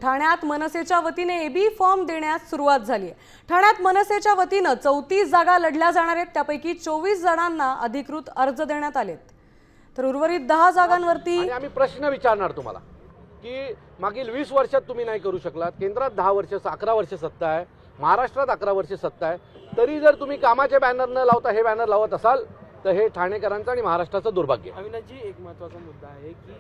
ठाण्यात मनसेच्या वतीने एबी फॉर्म देण्यास सुरुवात झाली आहे। ठाण्यात मनसेच्या वतीने 34 जागा लढल्या जाणार आहेत, त्यापैकी 24 जणांना अधिकृत अर्ज देण्यात आलेत, तर उर्वरित 10 जागांवरती आणि आम्ही प्रश्न विचारणार तुम्हाला की मागील 20 वर्षात तुम्ही नाही करू शकलात, केंद्रात 10 वर्ष 11 वर्ष सत्ता आहे, महाराष्ट्रात 11 वर्ष सत्ता आहे, तरी जर तुम्ही कामाचे बॅनर न लावता हे बॅनर लावत असाल तर हे ठाणेकरांचं आणि महाराष्ट्राचं दुर्भाग्य आहे। अविनाशजी, एक महत्त्वाचा मुद्दा आहे की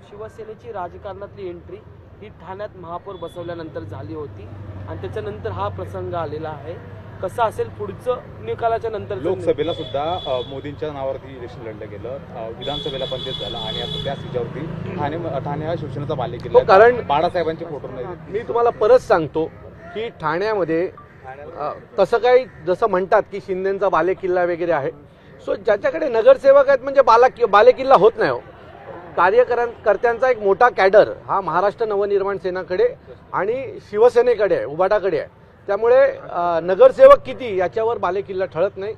शिवसेनेची राजकारणातली एंट्री ही ठाण्यात महापौर बसवल्यानंतर झाली होती आणि त्याच्यानंतर हा प्रसंग आलेला आहे। कसं असेल पुढचं निकालाच्या नंतर? लोकसभेला सुद्धा मोदींच्या नावावरती इलेक्शन लढलं गेलं, विधानसभेला पण तेच झालं आणि आता त्याच हिच्यावरती ठाणे हा शिवसेनेचा बालेकिल्ला, कारण बाळासाहेबांचे फोटो नाही। मी तुम्हाला परत सांगतो की ठाण्यामध्ये तसं काही जसं म्हणतात की शिंदेचा बालेकिल्ला वगैरे आहे, सो ज्याच्याकडे नगरसेवक आहेत म्हणजे बालेकिल्ला होत नाही हो। कार्यकर्त्यांचा एक मोठा कॅडर हा महाराष्ट्र नवनिर्माण सेनाकडे आणि शिवसेनेकडे आहे, उभाटाकडे आहे, त्यामुळे नगरसेवक किती याच्यावर बालेकिल्ला ठळत नाही।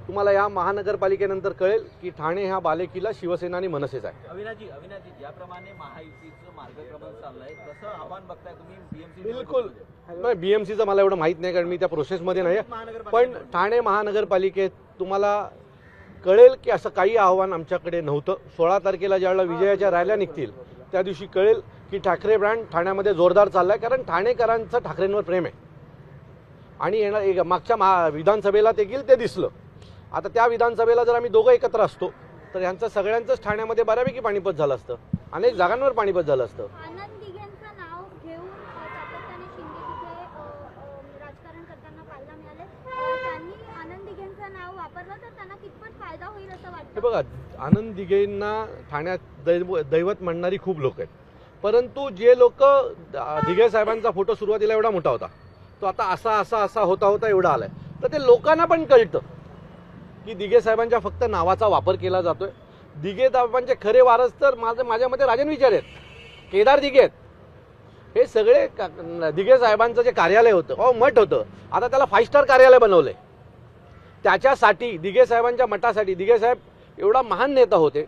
तुम्हाला या महानगरपालिकेनंतर कळेल की ठाणे हा बालेकिल्ला शिवसेना आणि मनसेचा आहे। अविनाशजी, ज्याप्रमाणे महायुतीचं मार्गक्रमण चाललंय तसं आव्हान बघताय तुम्ही बीएमसी? बिलकुल नाही, बीएमसीचं मला एवढं माहीत नाही कारण मी त्या प्रोसेसमध्ये नाही, पण ठाणे महानगरपालिकेत तुम्हाला कळेल की असं काही आव्हान आमच्याकडे नव्हतं। 16 तारखेला ज्यावेळेला विजयाच्या रॅल्या निघतील त्या दिवशी कळेल की ठाकरे ब्रँड ठाण्यामध्ये जोरदार चाललाय, कारण ठाणेकरांचं ठाकरेंवर प्रेम आहे आणि येणार मागच्या विधानसभेला ते गेल ते दिसलं। आता त्या विधानसभेला जर आम्ही दोघं एकत्र असतो तर यांचं सगळ्यांचंच ठाण्यामध्ये बऱ्यापैकी पाणीपत झालं असतं, अनेक जागांवर पाणीपत झालं असतं। आनंद दिघेंचं नाव घेऊन सातत्याने शिंदे तिथे राजकारण करताना पाहायला मिळाले, त्यांनी आनंद दिघेंचं नाव वापरलं तर त्यांना कितपत फायदा होईल असं वाटतं? हे बघा, आनंद दिघेंना ठाण्यात दैवत म्हणणारी खूप लोक आहेत, परंतु जे लोक दिघे साहेबांचा फोटो सुरुवातीला एवढा मोठा होता तो आता असा होता एवढा आलाय, तर ते लोकांना पण कळतं की दिघे साहेबांच्या फक्त नावाचा वापर केला जातोय। दिघे साहेबांचे खरे वारस तर माझ्या मते राजन विचार आहेत, केदार दिघे आहेत, हे सगळे दिघे साहेबांचं जे कार्यालय होतं मठ होतं, आता त्याला 5 स्टार कार्यालय बनवलंय। त्याच्यासाठी दिघे साहेबांच्या मठासाठी दिघे साहेब एवढा महान नेता होते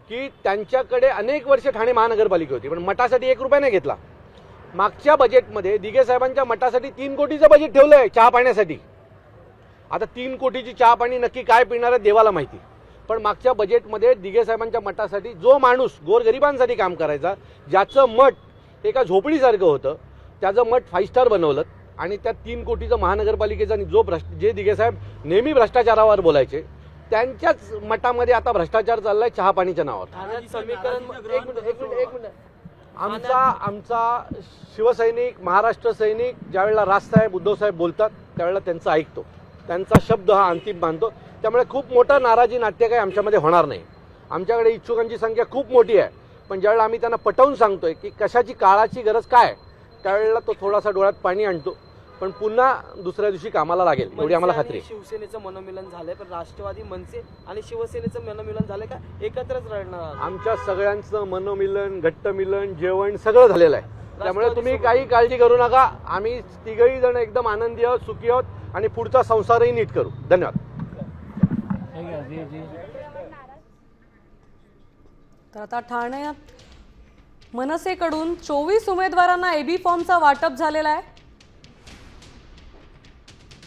की त्यांच्याकडे अनेक वर्ष ठाणे महानगरपालिका होती, पण मठासाठी 1 रुपया नाही घेतला। मागच्या बजेटमध्ये दिघे साहेबांच्या मठासाठी 3 कोटीचं बजेट ठेवलंय चहा पाण्यासाठी। आता 3 कोटीची चहा पाणी नक्की काय पिणार आहे देवाला माहिती, पण मागच्या बजेटमध्ये दिघे साहेबांच्या मठासाठी जो माणूस गोरगरिबांसाठी काम करायचा, ज्याचं मठ एका झोपडीसारखं होतं, त्याचं मठ 5 स्टार बनवलं आणि त्या 3 कोटीचं महानगरपालिकेचा जे दिघे साहेब नेहमी भ्रष्टाचारावर बोलायचे त्यांच्याच मठामध्ये आता भ्रष्टाचार चाललाय चहा पाणीच्या नावावर। ठाण्यात समीकरण एक मिनिट आमचा शिवसैनिक महाराष्ट्र सैनिक ज्यावेळेला राजसाहेब उद्धवसाहेब बोलतात त्यावेळेला त्यांचं ऐकतो, त्यांचा शब्द हा अंतिम मानतो, त्यामुळे खूप मोठा नाराजी नाट्य काही आमच्यामध्ये होणार नाही। आमच्याकडे इच्छुकांची संख्या खूप मोठी आहे, पण ज्यावेळेला आम्ही त्यांना पटवून सांगतोय की कशाची काळाची गरज काय, त्यावेळेला तो थोडासा डोळ्यात पाणी आणतो, पण पुन्हा दुसऱ्या दिवशी कामाला लागेल एवढी आम्हाला खात्री आहे। शिवसेनेचं मनोमिलन झालंय, पण राष्ट्रवादी मनसे आणि शिवसेनेचं मनोमिलन झालंय का एकत्रच लढणार? आमच्या सगळ्यांचं मनोमिलन घट्ट मिलन जेवण सगळं झालेलं आहे, त्यामुळे तुम्ही काही काळजी करू नका। आम्ही तिघही जण एकदम आनंदी आहोत, सुखी आहोत आणि पुढचा संसारही नीट करू। धन्यवाद। तर आता ठाण्यात मनसेकडून 24 उमेदवारांना एबी फॉर्मचा वाटप झालेला आहे।